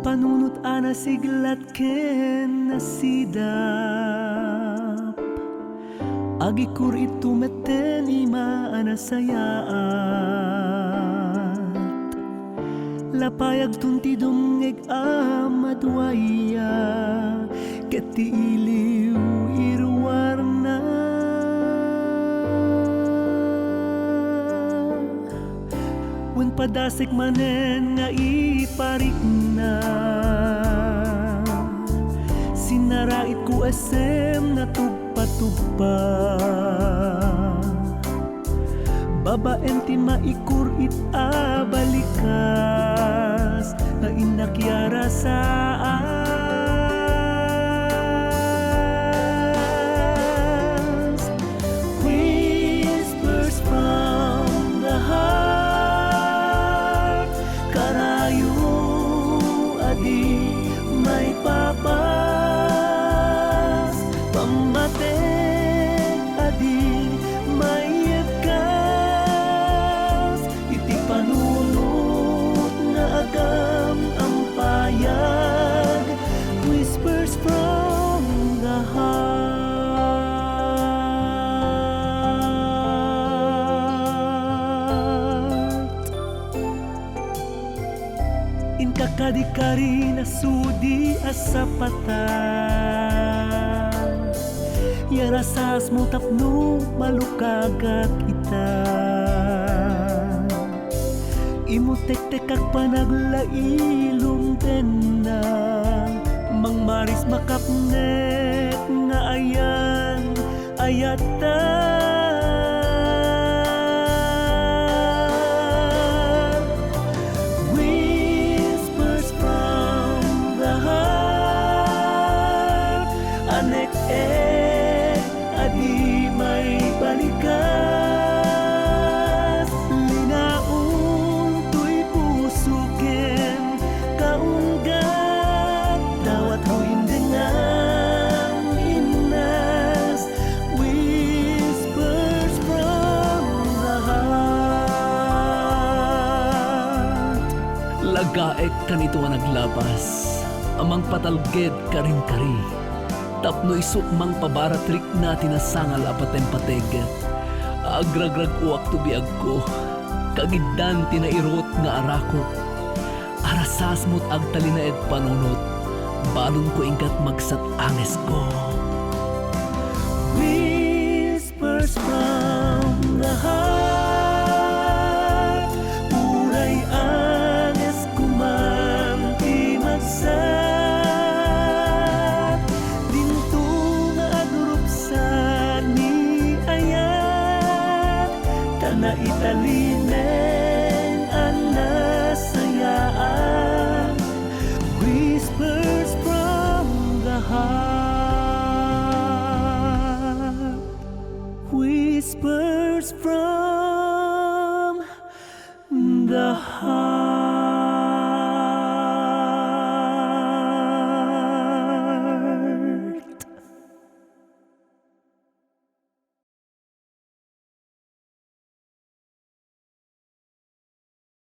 panunot ana siglat ken nasidap agi kur itu meten ima ana sayaat lapayag tunti dungeg amadwaya keti iliw irwarna wen padasik manen nga iparik na sinarait ku asem na tugpa-tugpa babaen ti maikur it abalikas na inakyara saas whispers from the heart karayo adi may papas pamatek adi may yagkas iti panunot nga agam ang payag whispers from the heart inkakadikari na sudi asapata yarasas mo tapno malukagat kita imutek-tek kag panaglailom na mangmaris makapnek nga ayan ayata whispers from the heart anek-ek adi may balikas linaon to'y pusukin kaunggat dawat ho indingang inas whispers from the heart lagaek kanito nga naglabas amang patalged karing-kari tapno isukmang pabaratrik natin na sangal apatem-pateg agragrag uwak tubiag ko kagidan tinairot nga arako arasas mo't agtalinaed panunot balon ko ingkat magsat anges ko whispers from the heart uray anges kuman ti magsat na italinen ang nasayaan whispers from the heart whispers from the heart